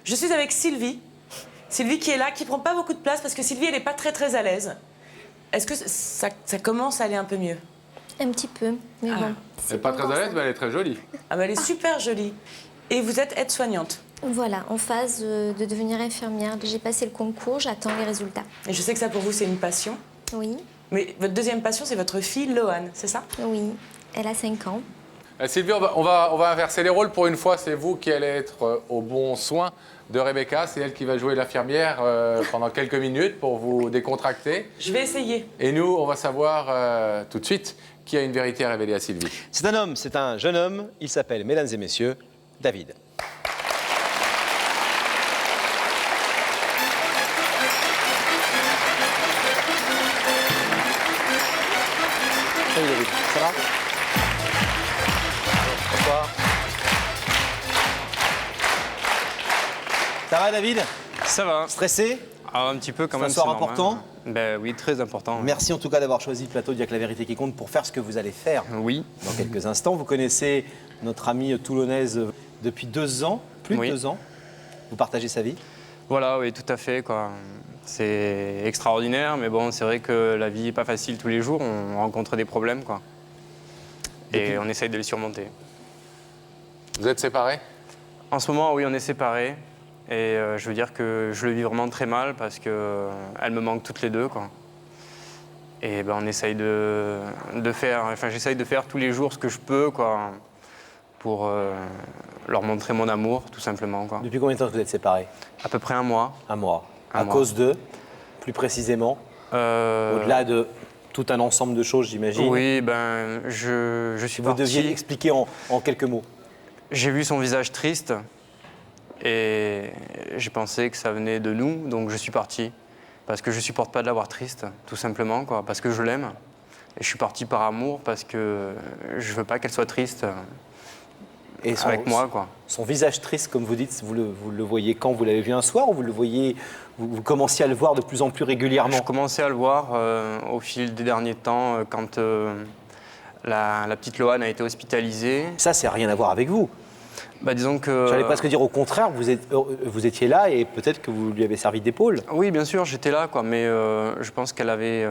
Je suis avec Sylvie. Sylvie qui est là, qui prend pas beaucoup de place parce que Sylvie, elle n'est pas très à l'aise. Est-ce que ça commence à aller un peu mieux? Un petit peu, mais bon. Elle n'est pas très à l'aise, mais elle est très jolie. Ah bah elle est super jolie. Et vous êtes aide-soignante. Voilà, en phase de devenir infirmière. J'ai passé le concours, j'attends les résultats. Et je sais que ça pour vous, c'est une passion. Oui, Mais votre deuxième passion, c'est votre fille, Loane, c'est ça? oui. Elle a 5 ans. Sylvie, on va inverser les rôles pour une fois. C'est vous qui allez être au bon soin de Rebecca. C'est elle qui va jouer l'infirmière pendant quelques minutes pour vous décontracter. Je vais essayer. Et nous, on va savoir tout de suite qui a une vérité à révéler à Sylvie. C'est un homme, c'est un jeune homme. Il s'appelle, mesdames et messieurs, David. Salut David, ça va? Bonsoir. Ça va David? Ça va. Stressé? Ah, un petit peu quand C'est un même. soir normal. important? Ben oui, très important. Merci en tout cas d'avoir choisi le plateau d'Il y a que la vérité qui compte pour faire ce que vous allez faire Oui. dans quelques instants. Vous connaissez notre amie toulonnaise depuis 2 ans, plus de Oui. 2 ans. Vous partagez sa vie? Voilà, oui, tout à fait, quoi. C'est extraordinaire, mais bon, c'est vrai que la vie n'est pas facile tous les jours. On rencontre des problèmes, quoi. Et on essaye de les surmonter. Vous êtes séparés? En ce moment, oui, on est séparés. Et je veux dire que je le vis vraiment très mal parce qu'elles me manquent toutes les deux, quoi. Et ben, on essaye de faire... Enfin, j'essaye de faire tous les jours ce que je peux, quoi, pour leur montrer mon amour, tout simplement, quoi. Depuis combien de temps vous êtes séparés? À peu près un mois. Un mois. Un À mois. cause de, plus précisément, au-delà de tout un ensemble de choses, j'imagine. Oui, ben, je suis Si vous deviez parti. expliquer en quelques mots. J'ai vu son visage triste et j'ai pensé que ça venait de nous, donc je suis parti. Parce que je supporte pas de la voir triste, tout simplement, quoi, parce que je l'aime. Et je suis parti par amour parce que je veux pas qu'elle soit triste Et avec moi, quoi. Son visage triste, comme vous dites, vous le voyez quand? Vous l'avez vu un soir ou vous le voyez, vous commenciez à le voir de plus en plus régulièrement? Je commençais à le voir au fil des derniers temps, quand la petite Loane a été hospitalisée. Ça, c'est rien à voir avec vous. Bah, disons que... J'allais presque dire au contraire, vous étiez là et peut-être que vous lui avez servi d'épaule. Oui, bien sûr, j'étais là, quoi, mais je pense qu'elle avait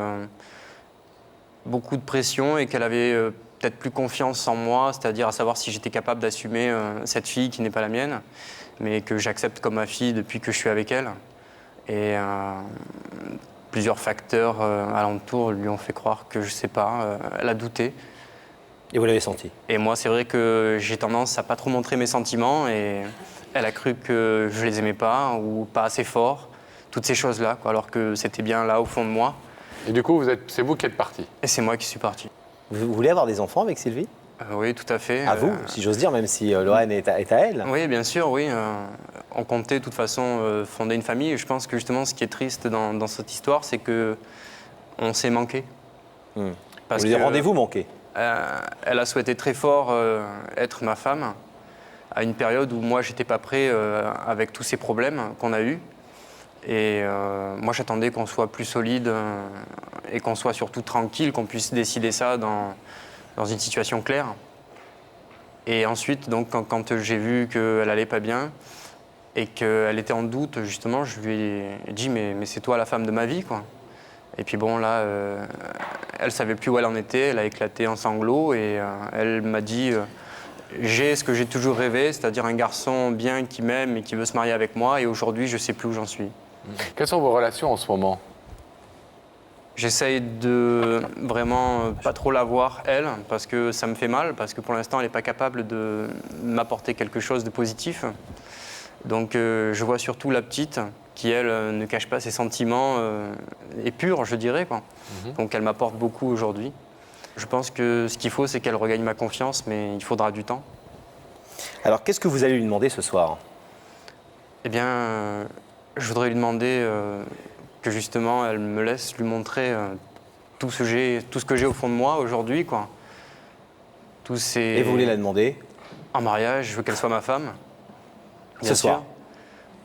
beaucoup de pression et qu'elle avait peut-être plus confiance en moi, c'est-à-dire à savoir si j'étais capable d'assumer cette fille qui n'est pas la mienne, mais que j'accepte comme ma fille depuis que je suis avec elle. Et plusieurs facteurs alentour lui ont fait croire que, je sais pas, elle a douté. Et vous l'avez senti? Et moi, c'est vrai que j'ai tendance à pas trop montrer mes sentiments et elle a cru que je les aimais pas ou pas assez fort, toutes ces choses-là, quoi, alors que c'était bien là au fond de moi. Et du coup, c'est vous qui êtes parti. Et c'est moi qui suis parti. Vous voulez avoir des enfants avec Sylvie? Oui, tout à fait. À vous, si j'ose dire, même si Loane est à elle. Oui, bien sûr, oui. On comptait de toute façon fonder une famille. Et je pense que justement, ce qui est triste dans cette histoire, c'est que on s'est manqué. Parce Vous voulez que, rendez-vous manqués? elle a souhaité très fort être ma femme à une période où moi, j'étais pas prêt avec tous ces problèmes qu'on a eus. Et moi, j'attendais qu'on soit plus solide et qu'on soit surtout tranquille, qu'on puisse décider ça dans une situation claire. Et ensuite, donc, quand j'ai vu qu'elle allait pas bien et qu'elle était en doute, justement, je lui ai dit mais c'est toi la femme de ma vie, quoi. Et puis bon, là, elle savait plus où elle en était, elle a éclaté en sanglots et elle m'a dit j'ai ce que j'ai toujours rêvé, c'est-à-dire un garçon bien qui m'aime et qui veut se marier avec moi, et aujourd'hui, je sais plus où j'en suis. Quelles sont vos relations en ce moment? J'essaye de vraiment pas trop la voir, elle, parce que ça me fait mal, parce que pour l'instant, elle n'est pas capable de m'apporter quelque chose de positif. Donc je vois surtout la petite, qui, elle, ne cache pas ses sentiments, est pure, je dirais, quoi. Donc elle m'apporte beaucoup aujourd'hui. Je pense que ce qu'il faut, c'est qu'elle regagne ma confiance, mais il faudra du temps. Alors, qu'est-ce que vous allez lui demander ce soir? Eh bien, je voudrais lui demander que justement, elle me laisse lui montrer tout ce que j'ai au fond de moi aujourd'hui, quoi. Et vous voulez la demander? En mariage, je veux qu'elle soit ma femme. Ce soir?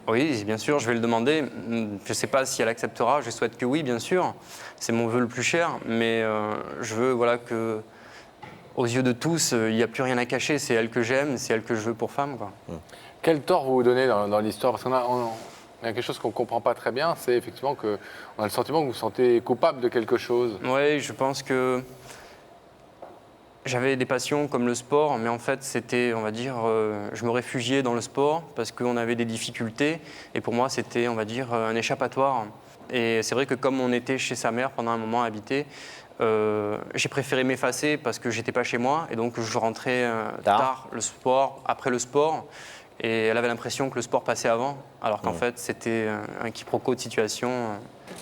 Oui, bien sûr, je vais le demander. Je ne sais pas si elle acceptera, je souhaite que oui, bien sûr. C'est mon vœu le plus cher, mais je veux, voilà, que, aux yeux de tous, il n'y a plus rien à cacher. C'est elle que j'aime, c'est elle que je veux pour femme, quoi. Quel tort vous vous donnez dans l'histoire? Parce il y a quelque chose qu'on ne comprend pas très bien, c'est effectivement qu'on a le sentiment que vous vous sentez coupable de quelque chose. Oui, je pense que j'avais des passions comme le sport, mais en fait, c'était, on va dire, je me réfugiais dans le sport parce qu'on avait des difficultés. Et pour moi, c'était, on va dire, un échappatoire. Et c'est vrai que comme on était chez sa mère pendant un moment à habiter, j'ai préféré m'effacer parce que j'étais pas chez moi. Et donc, je rentrais tard le sport, après le sport. Et elle avait l'impression que le sport passait avant, alors qu'en fait, c'était un quiproquo de situation.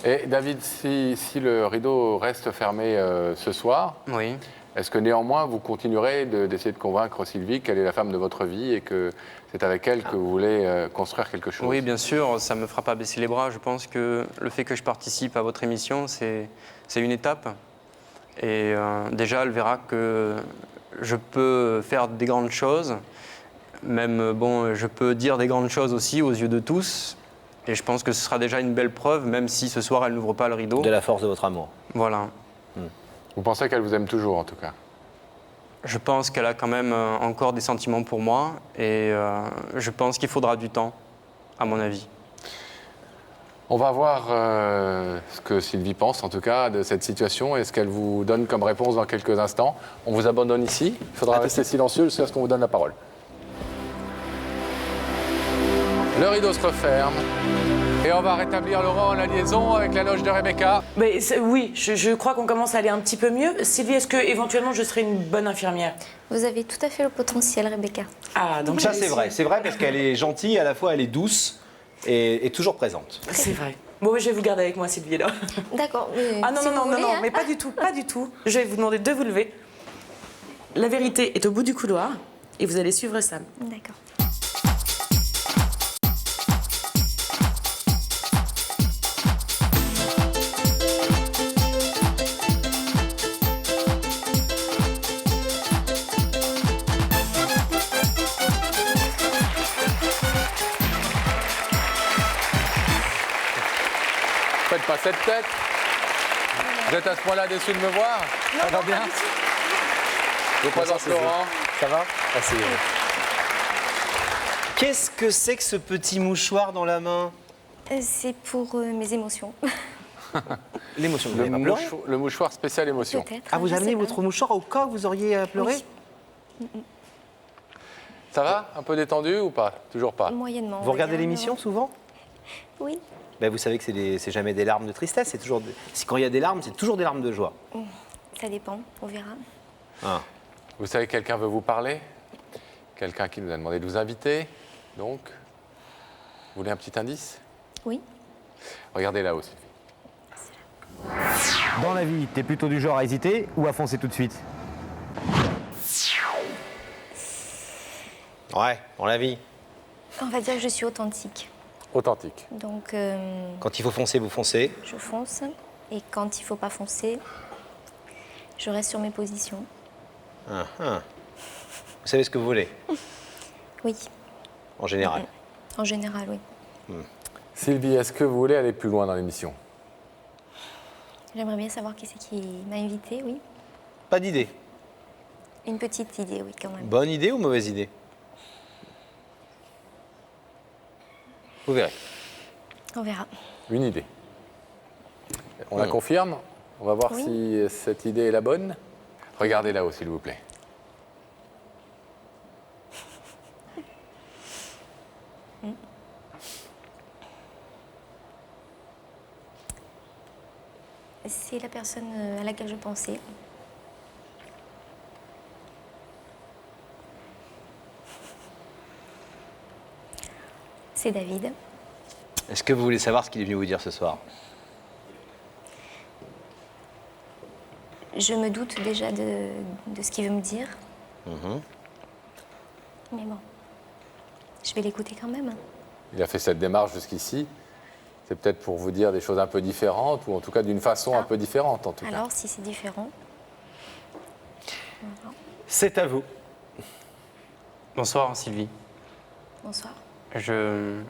Et David, si le rideau reste fermé ce soir, Oui. est-ce que néanmoins vous continuerez d'essayer de convaincre Sylvie qu'elle est la femme de votre vie et que c'est avec elle que vous voulez construire quelque chose? Oui, bien sûr, ça ne me fera pas baisser les bras. Je pense que le fait que je participe à votre émission, c'est une étape. Et déjà, elle verra que je peux faire des grandes choses. Même, bon, je peux dire des grandes choses aussi aux yeux de tous. Et je pense que ce sera déjà une belle preuve, même si ce soir, elle n'ouvre pas le rideau. De la force de votre amour. Voilà. Vous pensez qu'elle vous aime toujours, en tout cas? Je pense qu'elle a quand même encore des sentiments pour moi. Et je pense qu'il faudra du temps, à mon avis. On va voir ce que Sylvie pense, en tout cas, de cette situation et ce qu'elle vous donne comme réponse dans quelques instants. On vous abandonne ici. Il faudra rester silencieux jusqu'à ce qu'on vous donne la parole. Le rideau se referme et on va rétablir Laurent la liaison avec la loge de Rebecca. Mais oui, je crois qu'on commence à aller un petit peu mieux. Sylvie, est-ce que éventuellement je serai une bonne infirmière? Vous avez tout à fait le potentiel, Rebecca. Ah, donc Ça, j'ai c'est réussi. vrai parce qu'elle est gentille, à la fois elle est douce et toujours présente. C'est vrai. Bon, je vais vous garder avec moi, Sylvie, là. D'accord. Ah non, si non, vous non, voulez, non, hein. mais pas du tout, pas du tout. Je vais vous demander de vous lever. La vérité est au bout du couloir et vous allez suivre Sam. D'accord. Faites pas cette tête. Vous êtes à ce point-là déçu de me voir? Ça va bien? Je vous présente Laurent. Ça va? Merci. Qu'est-ce que c'est que ce petit mouchoir dans la main? C'est pour mes émotions. L'émotion, vous n'avez pas pleuré? Le mouchoir spécial émotion. Peut-être. Ah, vous je amenez sais pas. votre mouchoir au cas où vous auriez pleuré? Oui. Ça va? Un peu détendu ou pas? Toujours pas. Moyennement. on Vous va regardez dire, l'émission souvent? Oui. Ben, vous savez que c'est jamais des larmes de tristesse, c'est toujours quand il y a des larmes, c'est toujours des larmes de joie. Ça dépend, on verra. Ah. Vous savez que quelqu'un veut vous parler? Quelqu'un qui nous a demandé de vous inviter. Donc, vous voulez un petit indice? Oui. Regardez là-haut, Sylvie. Dans la vie, t'es plutôt du genre à hésiter ou à foncer tout de suite? Ouais, dans la vie. On va dire que je suis authentique. Authentique. Donc, Quand il faut foncer, vous foncez. je fonce. Et quand il ne faut pas foncer, je reste sur mes positions. Ah, ah. Vous savez ce que vous voulez, Oui, en général. en général, oui. Sylvie, est-ce que vous voulez aller plus loin dans l'émission? J'aimerais bien savoir qui c'est qui m'a invité, oui. Pas d'idée. Une petite idée, oui, quand même. Bonne idée ou mauvaise idée? Vous verrez. On verra. Une idée. On la confirme? On va voir Oui. si cette idée est la bonne. Regardez là-haut, s'il vous plaît. C'est la personne à laquelle je pensais. C'est David. Est-ce que vous voulez savoir ce qu'il est venu vous dire ce soir? Je me doute déjà de ce qu'il veut me dire. Mhm. Mais bon, je vais l'écouter quand même. Il a fait cette démarche jusqu'ici. C'est peut-être pour vous dire des choses un peu différentes, ou en tout cas d'une façon un peu différente, en tout cas. Alors, si c'est différent, C'est à vous. Bonsoir, Sylvie. bonsoir. Je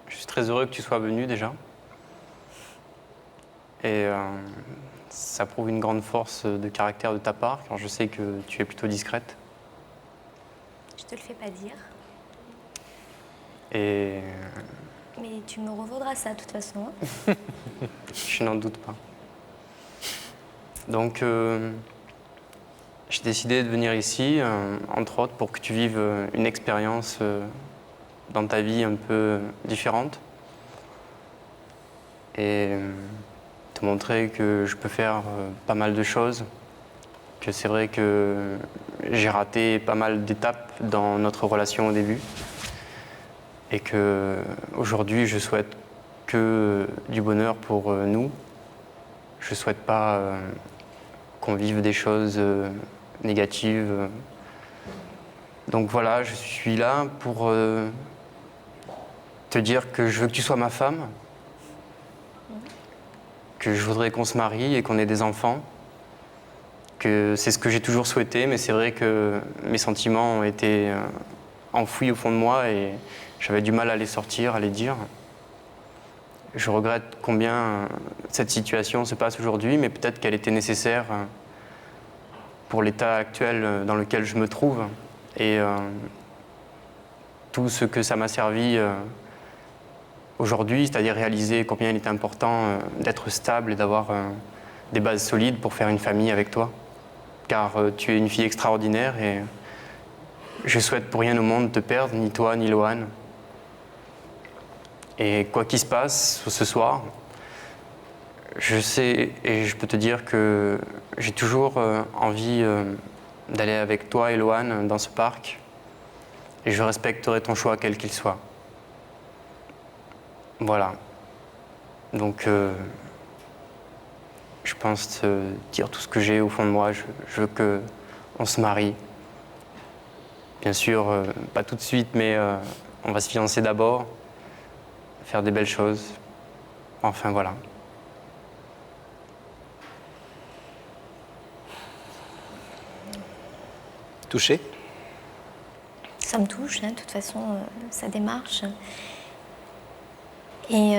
suis très heureux que tu sois venue déjà. Et ça prouve une grande force de caractère de ta part, car je sais que tu es plutôt discrète. Je te le fais pas dire. Et Mais tu me revaudras ça, de toute façon. Hein. je n'en doute pas. Donc, j'ai décidé de venir ici, entre autres, pour que tu vives une expérience dans ta vie un peu différente. Et te montrer que je peux faire pas mal de choses. Que c'est vrai que j'ai raté pas mal d'étapes dans notre relation au début. Et que aujourd'hui, je souhaite que du bonheur pour nous. Je ne souhaite pas qu'on vive des choses négatives. Donc voilà, je suis là pour te dire que je veux que tu sois ma femme, que je voudrais qu'on se marie et qu'on ait des enfants, que c'est ce que j'ai toujours souhaité, mais c'est vrai que mes sentiments ont été enfouis au fond de moi et j'avais du mal à les sortir, à les dire. Je regrette combien cette situation se passe aujourd'hui, mais peut-être qu'elle était nécessaire pour l'état actuel dans lequel je me trouve. Et tout ce que ça m'a servi aujourd'hui, c'est-à-dire réaliser combien il est important d'être stable et d'avoir des bases solides pour faire une famille avec toi. Car tu es une fille extraordinaire et je souhaite pour rien au monde te perdre, ni toi, ni Loane. Et quoi qu'il se passe ce soir, je sais et je peux te dire que j'ai toujours envie d'aller avec toi et Loane dans ce parc. Et je respecterai ton choix, quel qu'il soit. Voilà. Donc, je pense te dire tout ce que j'ai au fond de moi. Je veux qu'on se marie. Bien sûr, pas tout de suite, mais on va se fiancer d'abord, faire des belles choses. Enfin, voilà. Touché? Ça me touche, hein, de toute façon, sa démarche. Et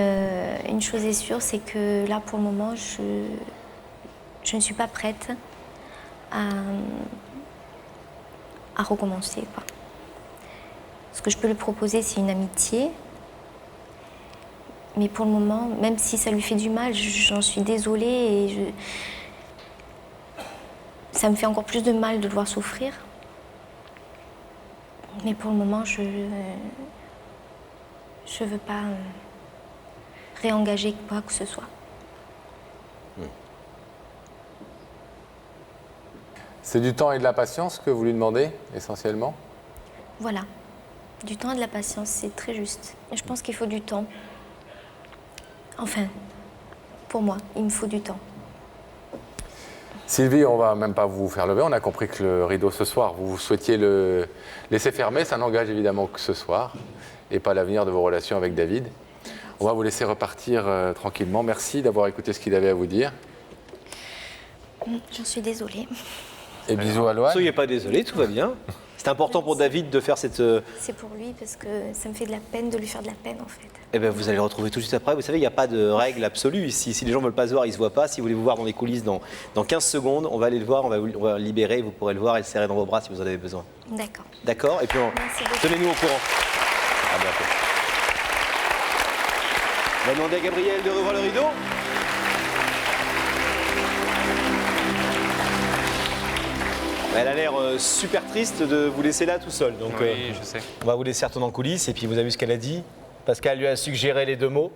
une chose est sûre, c'est que là, pour le moment, je ne suis pas prête à recommencer, quoi. Ce que je peux lui proposer, c'est une amitié. Mais pour le moment, même si ça lui fait du mal, j'en suis désolée et ça me fait encore plus de mal de le voir souffrir. Mais pour le moment, je veux pas réengager quoi que ce soit. C'est du temps et de la patience que vous lui demandez, essentiellement? Voilà. Du temps et de la patience, c'est très juste. Et je pense qu'il faut du temps. Enfin, pour moi, il me faut du temps. Sylvie, on va même pas vous faire lever. On a compris que le rideau ce soir, vous souhaitiez le laisser fermer. Ça n'engage évidemment que ce soir et pas l'avenir de vos relations avec David. On va vous laisser repartir tranquillement. Merci d'avoir écouté ce qu'il avait à vous dire. J'en suis désolée. Et bisous à Loane. Soyez pas désolé, tout va bien. C'est important pour David de faire cette... C'est pour lui parce que ça me fait de la peine de lui faire de la peine en fait. Eh bien, vous allez le retrouver tout de suite après. Vous savez, il n'y a pas de règle absolue ici. Si les gens ne veulent pas se voir, ils ne se voient pas. Si vous voulez vous voir dans les coulisses dans 15 secondes, on va aller le voir, on va le libérer. Vous pourrez le voir et le serrer dans vos bras si vous en avez besoin. D'accord. D'accord? Et puis, Merci beaucoup. tenez-nous au courant. À bientôt. On va demander à Gabrielle de revoir le rideau. Elle a l'air super triste de vous laisser là tout seul. Donc, Oui, je sais. on va vous laisser retourner en coulisses. Et puis, vous avez vu ce qu'elle a dit. Pascal lui a suggéré les deux mots.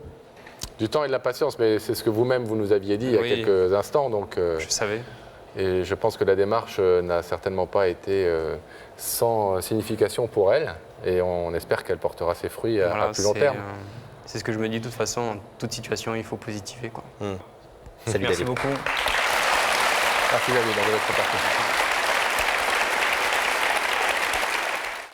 Du temps et de la patience, mais c'est ce que vous-même vous nous aviez dit il y a Oui. quelques instants. Donc, Je savais. et je pense que la démarche n'a certainement pas été sans signification pour elle. Et on espère qu'elle portera ses fruits à Voilà, plus long terme. c'est ce que je me dis de toute façon. En toute situation, il faut positiver, quoi. Salut Merci David. beaucoup. Merci David, on vous laisse repartir.